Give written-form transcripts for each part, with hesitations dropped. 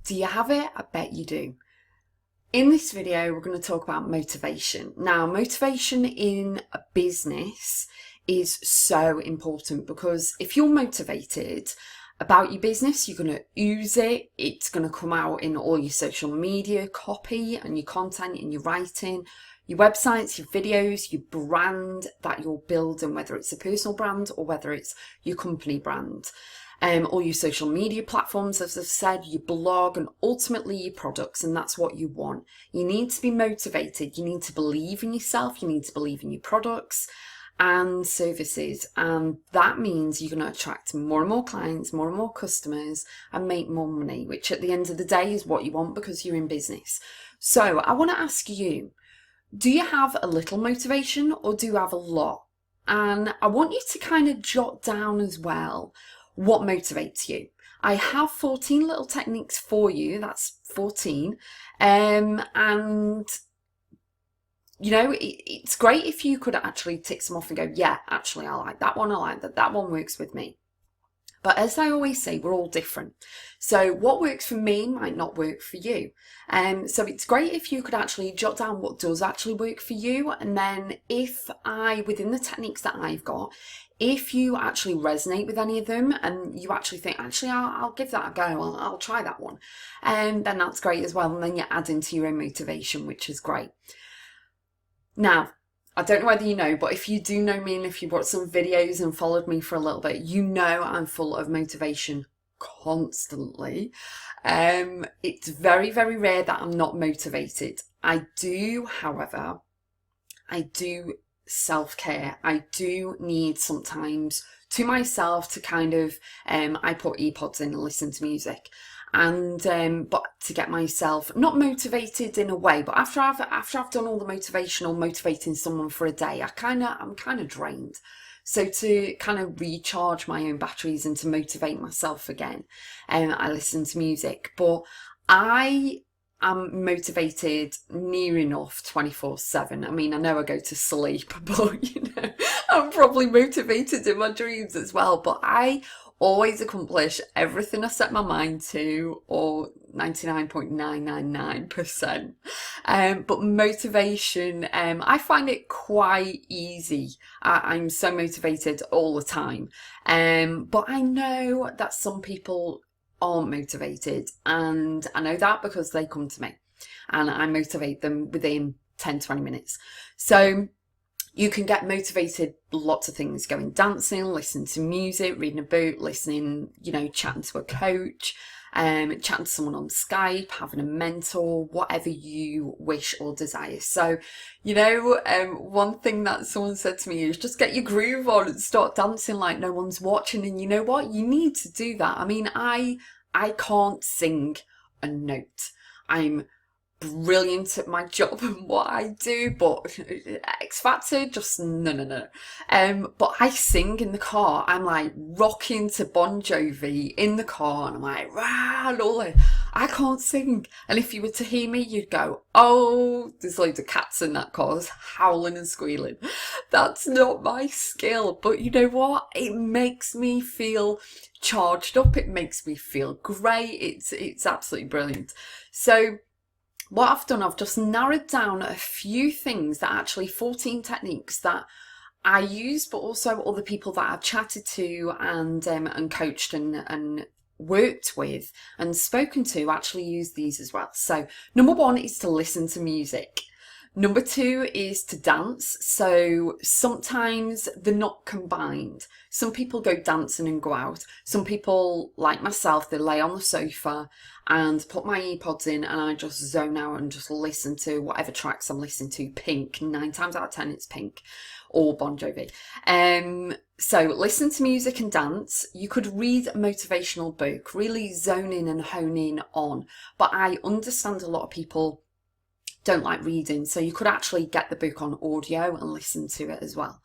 Do you have it? I bet you do. In this video, we're going to talk about motivation. Now, motivation in a business is so important because if you're motivated about your business, you're going to ooze it. It's going to come out in all your social media copy and your content and your writing, your websites, your videos, your brand that you're building, whether it's a personal brand or whether it's your company brand. All your social media platforms, as I've said, your blog, and ultimately your products, and that's what you want. You need to be motivated. You need to believe in yourself. You need to believe in your products and services, and that means you're going to attract more and more clients, more and more customers, and make more money, which at the end of the day is what you want because you're in business. So I want to ask you, do you have a little motivation or do you have a lot? And I want you to kind of jot down as well what motivates you. I have 14 little techniques for you. That's 14. And you know, it's great if you could actually tick some off and go, yeah, actually, I like that one. I like that. That one works with me. But as I always say, we're all different. So what works for me might not work for you. So it's great if you could actually jot down what does actually work for you. And then within the techniques that I've got, if you actually resonate with any of them and you actually think, actually, I'll give that a go, I'll try that one. And then that's great as well. And then you add into your own motivation, which is great. Now, I don't know whether you know, but if you do know me and if you watched some videos and followed me for a little bit, you know I'm full of motivation constantly. It's very, very rare that I'm not motivated. However, I do self-care. I do need sometimes to myself to kind of, I put earpods in and listen to music. And but to get myself not motivated in a way, but after I've done all the motivating someone for a day, I'm kind of drained. So to kind of recharge my own batteries and to motivate myself again, I listen to music. But I am motivated near enough 24/7. I mean, I know I go to sleep, but I'm probably motivated in my dreams as well. But I always accomplish everything I set my mind to, or 99.999%. But motivation, I find it quite easy. I'm so motivated all the time. But I know that some people aren't motivated, and I know that because they come to me and I motivate them within 10-20 minutes. So you can get motivated lots of things, going dancing, listening to music, reading a book, listening, chatting to a coach, chatting to someone on Skype, having a mentor, whatever you wish or desire. So, one thing that someone said to me is just get your groove on and start dancing like no one's watching. And you know what? You need to do that. I mean, I can't sing a note. I'm brilliant at my job and what I do, but X Factor, just no. But I sing in the car. I'm like rocking to Bon Jovi in the car, and I'm like, rah, and all that. I can't sing. And if you were to hear me, you'd go, oh, there's loads of cats in that car howling and squealing. That's not my skill. But you know what? It makes me feel charged up. It makes me feel great. It's absolutely brilliant. So what I've done, I've just narrowed down a few things, that actually 14 techniques that I use, but also other people that I've chatted to and coached and worked with and spoken to actually use these as well. So number one is to listen to music. Number two is to dance. So sometimes they're not combined. Some people go dancing and go out. Some people, like myself, they lay on the sofa and put my earpods in and I just zone out and just listen to whatever tracks I'm listening to. Pink, 9 times out of 10 it's Pink or Bon Jovi. So listen to music and dance. You could read a motivational book, really zone in and hone in on. But I understand a lot of people don't like reading, so you could actually get the book on audio and listen to it as well.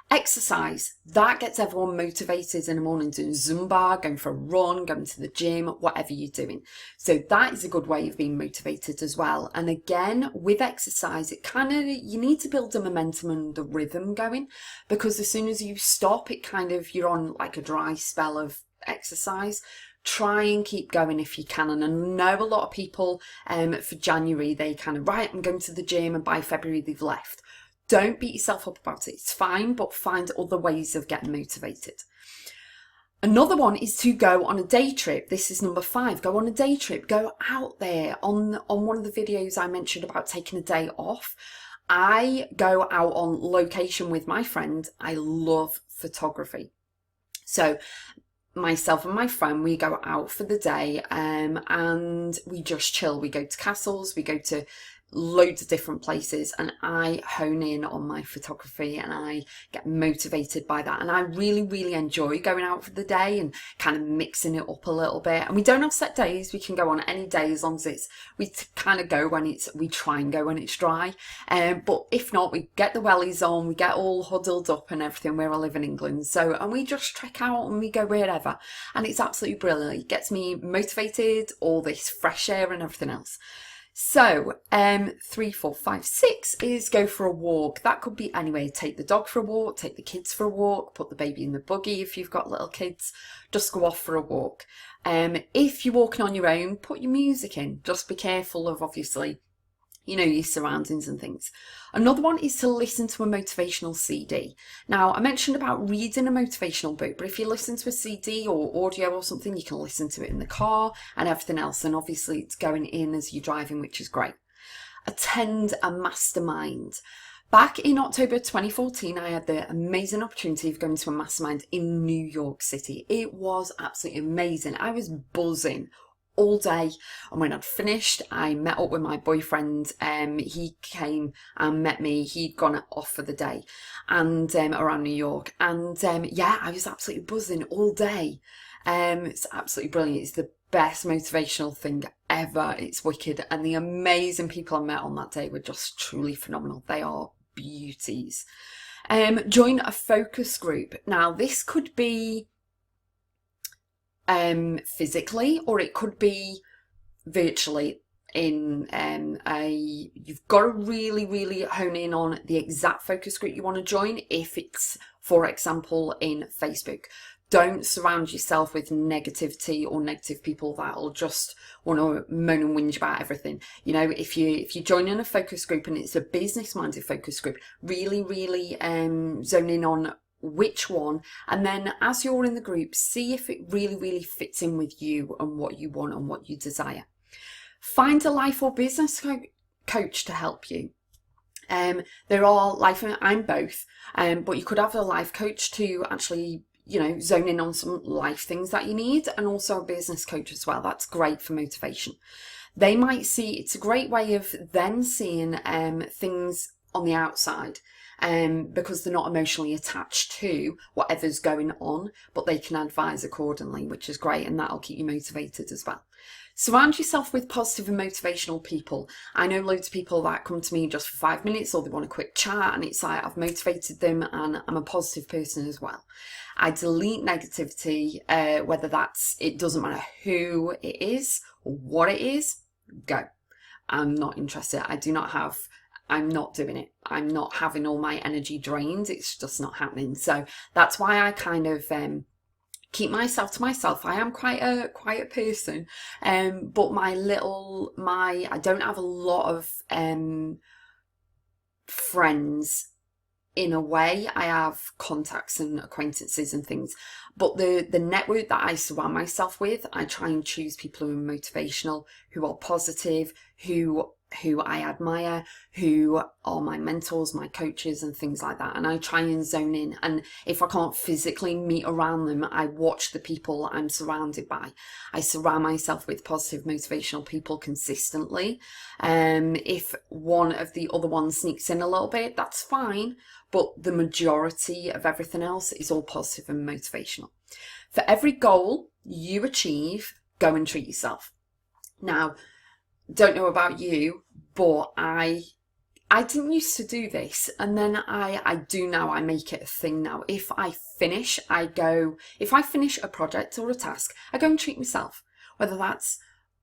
Exercise, that gets everyone motivated in the morning, doing Zumba, going for a run, going to the gym, whatever you're doing. So that is a good way of being motivated as well. And again, with exercise, you need to build the momentum and the rhythm going, because as soon as you stop, you're on like a dry spell of exercise. try and keep going if you can. And I know a lot of people for January, they kind of, right, I'm going to the gym, and by February they've left. Don't beat yourself up about it. It's fine, but find other ways of getting motivated. Another one is to go on a day trip. This is number 5. Go on a day trip. Go out there. On one of the videos I mentioned about taking a day off, I go out on location with my friend. I love photography. So myself and my friend, we go out for the day and we just chill. We go to castles, we go to loads of different places, and I hone in on my photography and I get motivated by that. And I really enjoy going out for the day and kind of mixing it up a little bit. And we don't have set days. We can go on any day as long as we kind of go when we try and go when it's dry. But if not, we get the wellies on, we get all huddled up and everything where I live in England. So, and we just trek out and we go wherever. And it's absolutely brilliant. It gets me motivated, all this fresh air and everything else. So 3, 4, 5, 6 is go for a walk. That could be anywhere. Take the dog for a walk, take the kids for a walk, put the baby in the buggy if you've got little kids. Just go off for a walk. If you're walking on your own, put your music in. Just be careful of, obviously, you know, your surroundings and things. Another one is to listen to a motivational CD. Now, I mentioned about reading a motivational book, but if you listen to a CD or audio or something, you can listen to it in the car and everything else. And obviously it's going in as you're driving, which is great. Attend a mastermind. Back in October 2014, I had the amazing opportunity of going to a mastermind in New York City. It was absolutely amazing. I was buzzing all day, and when I'd finished, I met up with my boyfriend. He came and met me. He'd gone off for the day and around New York, and yeah, I was absolutely buzzing all day. It's absolutely brilliant. It's the best motivational thing ever. It's wicked, and the amazing people I met on that day were just truly phenomenal. They are beauties. Join a focus group. Now, this could be physically, or it could be virtually. You've got to really hone in on the exact focus group you want to join. If it's, for example, in Facebook, don't surround yourself with negativity or negative people that'll just want to moan and whinge about everything. You know, if you join in a focus group and it's a business minded focus group, really zone in on which one, and then as you're in the group, see if it really fits in with you and what you want and what you desire. Find a life or business coach to help you. There are life, I'm both, but you could have a life coach to actually, you know, zone in on some life things that you need, and also a business coach as well. That's great for motivation. They might see, it's a great way of then seeing things on the outside, because they're not emotionally attached to whatever's going on, but they can advise accordingly, which is great, and that'll keep you motivated as well. Surround yourself with positive and motivational people. I know loads of people that come to me just for 5 minutes, or they want a quick chat, and it's like I've motivated them and I'm a positive person as well. I delete negativity, whether that's, it doesn't matter who it is or what it is, go. I'm not interested. I'm not doing it. I'm not having all my energy drained. It's just not happening. So that's why I kind of keep myself to myself. I am quite a quiet person, but I don't have a lot of friends. In a way, I have contacts and acquaintances and things, but the network that I surround myself with, I try and choose people who are motivational, who are positive, who I admire, who are my mentors, my coaches and things like that. And I try and zone in. And if I can't physically meet around them, I watch the people I'm surrounded by. I surround myself with positive, motivational people consistently. If one of the other ones sneaks in a little bit, that's fine. But the majority of everything else is all positive and motivational. For every goal you achieve, go and treat yourself. Now, don't know about you, but I didn't used to do this, and then I do now. I make it a thing now. If I finish a project or a task, I go and treat myself, whether that's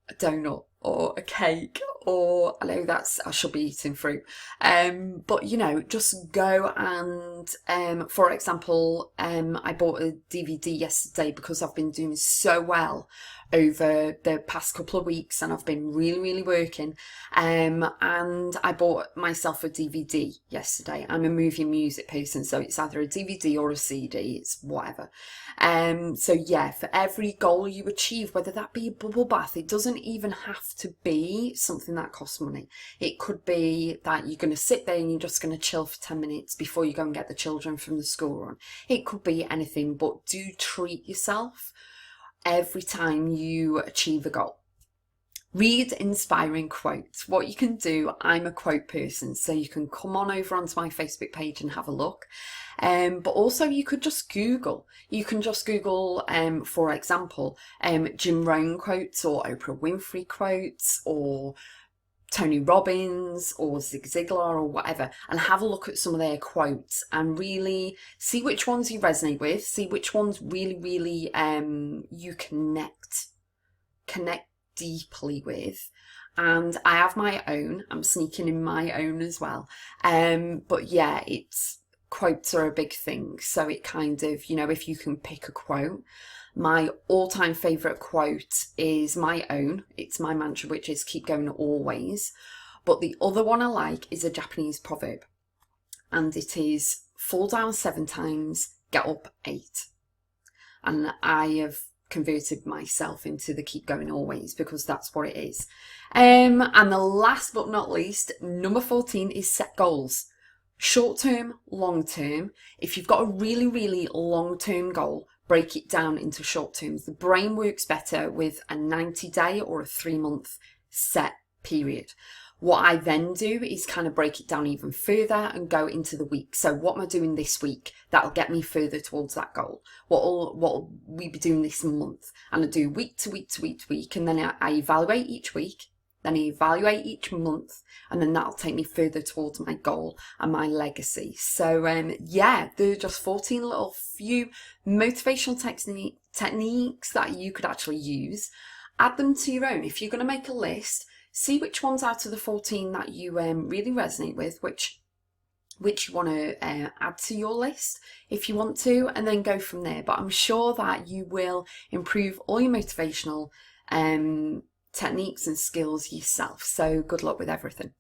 a donut or a cake, or I know I should be eating fruit. But you know, just go and, for example, I bought a DVD yesterday because I've been doing so well over the past couple of weeks and I've been really, really working. And I bought myself a DVD yesterday. I'm a movie and music person, so it's either a DVD or a CD, it's whatever. So yeah, for every goal you achieve, whether that be a bubble bath, it doesn't even have to be something that costs money. It could be that you're going to sit there and you're just going to chill for 10 minutes before you go and get the children from the school run. It could be anything, but do treat yourself every time you achieve a goal. Read inspiring quotes. What you can do, I'm a quote person, so you can come on over onto my Facebook page and have a look. But also you could just Google. You can just Google, for example, Jim Rohn quotes or Oprah Winfrey quotes or Tony Robbins or Zig Ziglar or whatever, and have a look at some of their quotes and really see which ones you resonate with, see which ones really, really you connect deeply with. And I have my own, I'm sneaking in my own as well. But yeah, quotes are a big thing. So it kind of, you know, if you can pick a quote, my all-time favourite quote is my own. It's my mantra, which is keep going always. But the other one I like is a Japanese proverb. And it is fall down 7 times, get up 8. And I have converted myself into the keep going always because that's what it is. And the last but not least, number 14 is set goals. Short term, long term. If you've got a really, really long term goal, break it down into short terms. The brain works better with a 90-day or a 3-month set period. What I then do is kind of break it down even further and go into the week. So what am I doing this week? That'll get me further towards that goal. What'll we be doing this month? And I do week to week to week to week. And then I evaluate each week. Then I evaluate each month, and then that'll take me further towards my goal and my legacy. So yeah, there are just 14 little few motivational techniques that you could actually use. Add them to your own. If you're going to make a list, see which ones out of the 14 that you really resonate with, which you want to add to your list if you want to, and then go from there. But I'm sure that you will improve all your motivational techniques and skills yourself. So good luck with everything.